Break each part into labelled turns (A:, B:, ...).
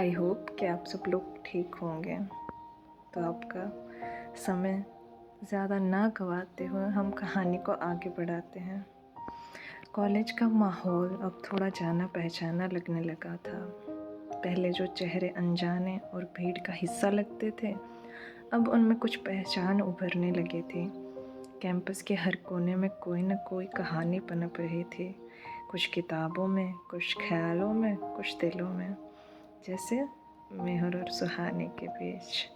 A: I hope कि आप सब लोग ठीक होंगे। तो आपका समय ज़्यादा ना गंवाते हुए हम कहानी को आगे बढ़ाते हैं। कॉलेज का माहौल अब थोड़ा जाना पहचाना लगने लगा था। पहले जो चेहरे अनजाने और भीड़ का हिस्सा लगते थे, अब उनमें कुछ पहचान उभरने लगे थे। कैंपस के हर कोने में कोई न कोई कहानी पनप रही थी, कुछ किताबों में, कुछ ख्यालों में, कुछ दिलों में। जैसे मेहर और सुहाने के बीच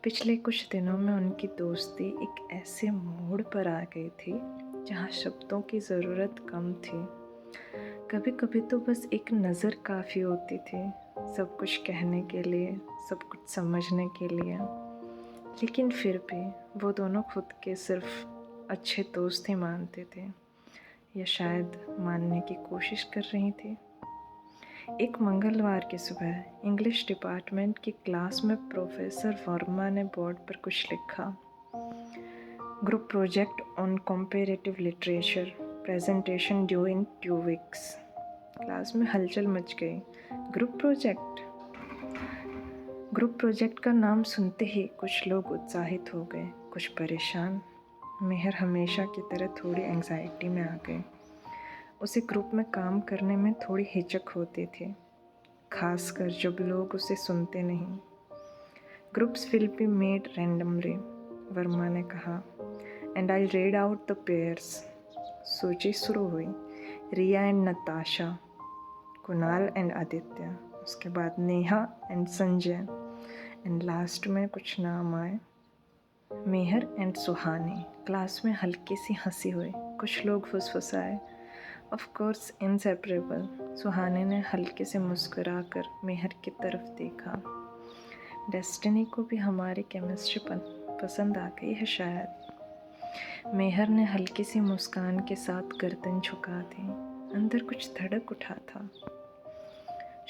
A: पिछले कुछ दिनों में उनकी दोस्ती एक ऐसे मोड़ पर आ गई थी जहाँ शब्दों की ज़रूरत कम थी। कभी कभी तो बस एक नज़र काफ़ी होती थी, सब कुछ कहने के लिए, सब कुछ समझने के लिए। लेकिन फिर भी वो दोनों खुद के सिर्फ अच्छे दोस्त ही मानते थे, या शायद मानने की कोशिश कर रही थी। एक मंगलवार की सुबह इंग्लिश डिपार्टमेंट की क्लास में प्रोफेसर वर्मा ने बोर्ड पर कुछ लिखा। Group project on comparative literature, presentation due in 2 weeks. Class में हलचल मच गई। ग्रुप प्रोजेक्ट का नाम सुनते ही कुछ लोग उत्साहित हो गए, कुछ परेशान। मेहर हमेशा की तरह थोड़ी एंग्जाइटी में आ गई। उसे ग्रुप में काम करने में थोड़ी हिचक होती थी, खासकर जब लोग उसे सुनते नहीं। Groups will be made randomly, Verma ने कहा, and I read out the pairs. सूची शुरू हुई। रिया एंड नताशा, कुणाल एंड आदित्य, उसके बाद Neha and Sanjay, and last में कुछ नाम आए, मेहर एंड सुहानी। क्लास में हल्की सी हंसी हुई, कुछ लोग फुसफुसाए, ऑफ कोर्स इनसेपरेबल। सुहानी ने हल्के से मुस्कुराकर मेहर की तरफ देखा। डेस्टिनी को भी हमारी केमिस्ट्री पसंद आ गई है शायद। मेहर ने हल्की सी मुस्कान के साथ गर्दन झुका दी। अंदर कुछ धड़क उठा था।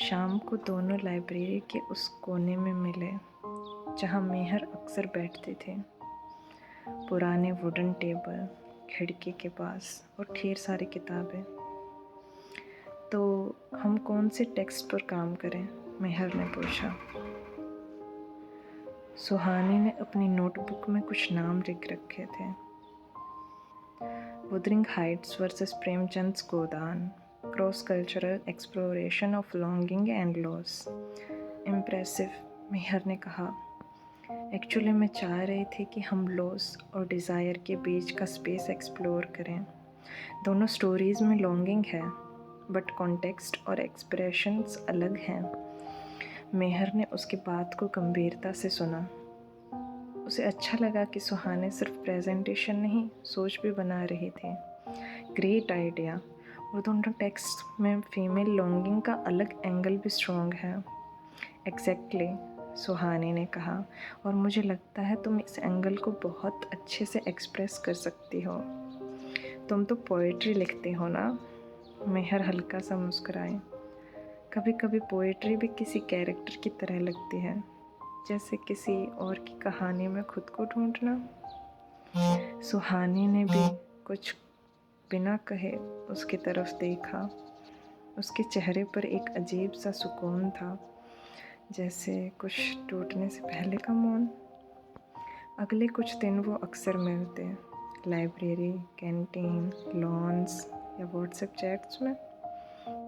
A: शाम को दोनों लाइब्रेरी के उस कोने में मिले जहाँ मेहर अक्सर बैठते थे। पुराने वुडन टेबल, खिड़की के पास और ढेर सारी किताबें। तो हम कौन से टेक्स्ट पर काम करें? मेहर ने पूछा। सुहानी ने अपनी नोटबुक में कुछ नाम लिख रखे थे। Wuthering Heights versus Premchand's Godaan, cross cultural exploration of longing and loss. Impressive, Mehar ने कहा। एक्चुअली मैं चाह रही थी कि हम लॉस और डिज़ायर के बीच का स्पेस एक्सप्लोर करें। दोनों स्टोरीज़ में लॉन्गिंग है, बट कॉन्टेक्स्ट और एक्सप्रेशंस अलग हैं। मेहर ने उसकी बात को गंभीरता से सुना। उसे अच्छा लगा कि सुहाने सिर्फ प्रेजेंटेशन नहीं, सोच भी बना रही थी। Great idea. और दोनों टेक्स्ट में फीमेल लॉन्गिंग का अलग एंगल भी स्ट्रॉन्ग है। एग्जैक्टली, सुहानी ने कहा, और मुझे लगता है तुम इस एंगल को बहुत अच्छे से एक्सप्रेस कर सकती हो। तुम तो पोएट्री लिखती हो ना? मेहर हल्का सा मुस्कुराए। कभी कभी पोएट्री भी किसी कैरेक्टर की तरह लगती है, जैसे किसी और की कहानी में खुद को ढूंढना। सुहानी ने भी कुछ बिना कहे उसकी तरफ देखा। उसके चेहरे पर एक अजीब सा सुकून था, जैसे कुछ टूटने से पहले का मौन। अगले कुछ दिन वो अक्सर मिलते, लाइब्रेरी, कैंटीन, लॉन्स या व्हाट्सएप चैट्स में।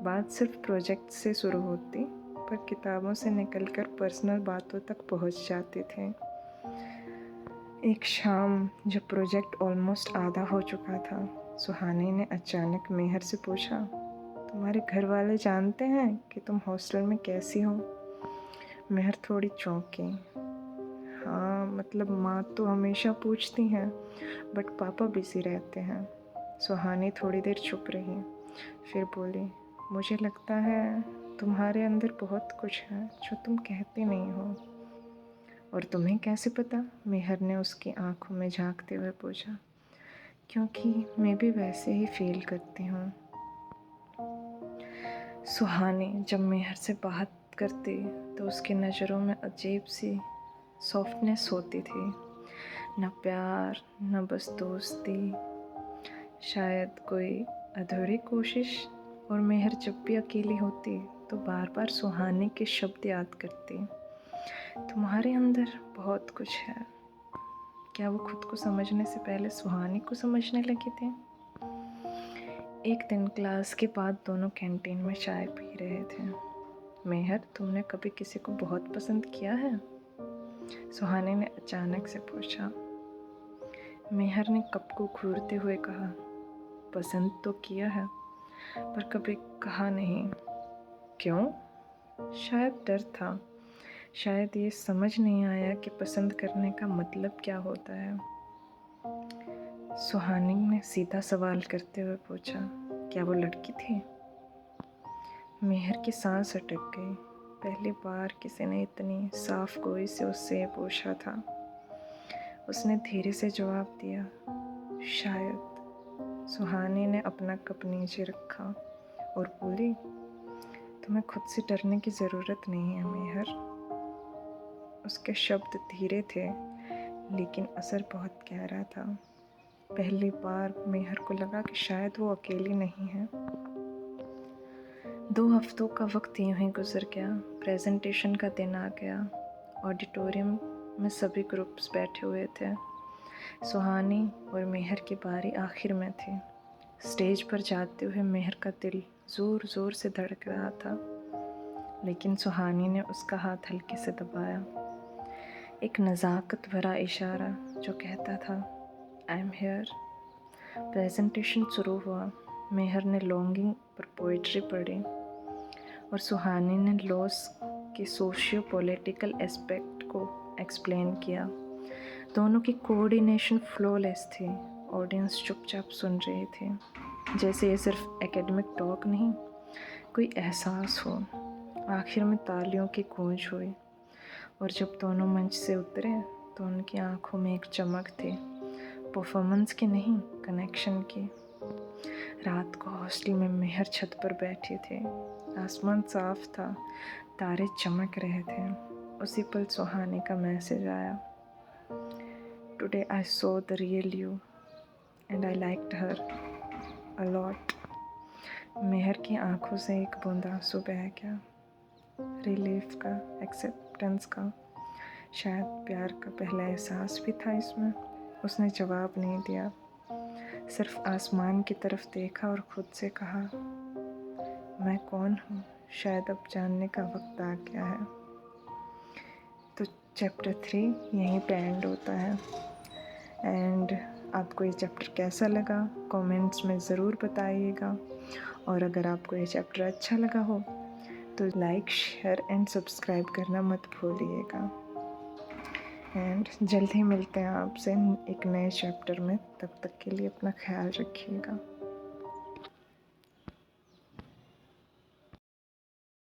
A: बात सिर्फ प्रोजेक्ट से शुरू होती, पर किताबों से निकलकर पर्सनल बातों तक पहुंच जाते थे। एक शाम जब प्रोजेक्ट ऑलमोस्ट आधा हो चुका था, सुहानी ने अचानक मेहर से पूछा, तुम्हारे घर वाले जानते हैं कि तुम हॉस्टल में कैसी हो? मेहर थोड़ी चौंकी। हाँ, मतलब माँ तो हमेशा पूछती हैं, बट पापा बिजी रहते हैं। सुहानी थोड़ी देर चुप रही, फिर बोली, मुझे लगता है तुम्हारे अंदर बहुत कुछ है जो तुम कहते नहीं हो। और तुम्हें कैसे पता? मेहर ने उसकी आंखों में झांकते हुए पूछा। क्योंकि मैं भी वैसे ही फील करती हूँ। सुहानी जब मेहर से बात करती तो उसकी नज़रों में अजीब सी सॉफ्टनेस होती थी। न प्यार, न बस दोस्ती, शायद कोई अधूरी कोशिश। और मेहर जब भी अकेली होती तो बार बार सुहानी के शब्द याद करती, तुम्हारे अंदर बहुत कुछ है। क्या वो खुद को समझने से पहले सुहानी को समझने लगे थे? एक दिन क्लास के बाद दोनों कैंटीन में चाय पी रहे थे। मेहर, तुमने कभी किसी को बहुत पसंद किया है? सुहानी ने अचानक से पूछा। मेहर ने कप को घूरते हुए कहा, पसंद तो किया है पर कभी कहा नहीं। क्यों? शायद डर था, शायद ये समझ नहीं आया कि पसंद करने का मतलब क्या होता है। सुहानी ने सीधा सवाल करते हुए पूछा, क्या वो लड़की थी? मेहर की सांस अटक गई। पहली बार किसी ने इतनी साफ गोई से उससे पूछा था। उसने धीरे से जवाब दिया, शायद। सुहानी ने अपना कप नीचे रखा और बोली, तुम्हें खुद से डरने की ज़रूरत नहीं है मेहर। उसके शब्द धीरे थे लेकिन असर बहुत गहरा था। पहली बार मेहर को लगा कि शायद वो अकेली नहीं है। 2 हफ्तों का वक्त यूं ही गुजर गया। प्रेजेंटेशन का दिन आ गया। ऑडिटोरियम में सभी ग्रुप्स बैठे हुए थे। सुहानी और मेहर की बारी आखिर में थी। स्टेज पर जाते हुए मेहर का दिल ज़ोर ज़ोर से धड़क रहा था, लेकिन सुहानी ने उसका हाथ हल्के से दबाया। एक नज़ाकत भरा इशारा जो कहता था, आई एम हेयर। प्रेजेंटेशन शुरू हुआ। मेहर ने लॉन्गिंग पर पोइट्री पढ़ी और सुहानी ने लॉस के सोशियो पॉलिटिकल एस्पेक्ट को एक्सप्लेन किया। दोनों की कोऑर्डिनेशन फ्लॉलेस थी। ऑडियंस चुपचाप सुन रही थी, जैसे ये सिर्फ एकेडमिक टॉक नहीं, कोई एहसास हो। आखिर में तालियों की गूंज हुई और जब दोनों मंच से उतरे तो उनकी आंखों में एक चमक थी, परफॉर्मेंस की नहीं, कनेक्शन की। रात को हॉस्टल में मेहर छत पर बैठी थी। आसमान साफ था, तारे चमक रहे थे। उसी पल सुहानी का मैसेज आया, today I saw the real you and I liked her a lot. Mehar की आंखों से एक बूंद आंसू बह गया, रिलीफ का, एक्सेप्टेंस का, शायद प्यार का पहला एहसास भी था इसमें। उसने जवाब नहीं दिया, सिर्फ आसमान की तरफ देखा और खुद से कहा, मैं कौन हूँ शायद अब जानने का वक्त आ गया है। तो चैप्टर 3 यहीं पे एंड होता है। एंड आपको ये चैप्टर कैसा लगा कमेंट्स में ज़रूर बताइएगा, और अगर आपको ये चैप्टर अच्छा लगा हो तो लाइक, शेयर एंड सब्सक्राइब करना मत भूलिएगा। एंड जल्द ही मिलते हैं आपसे एक नए चैप्टर में। तब तक के लिए अपना ख्याल रखिएगा।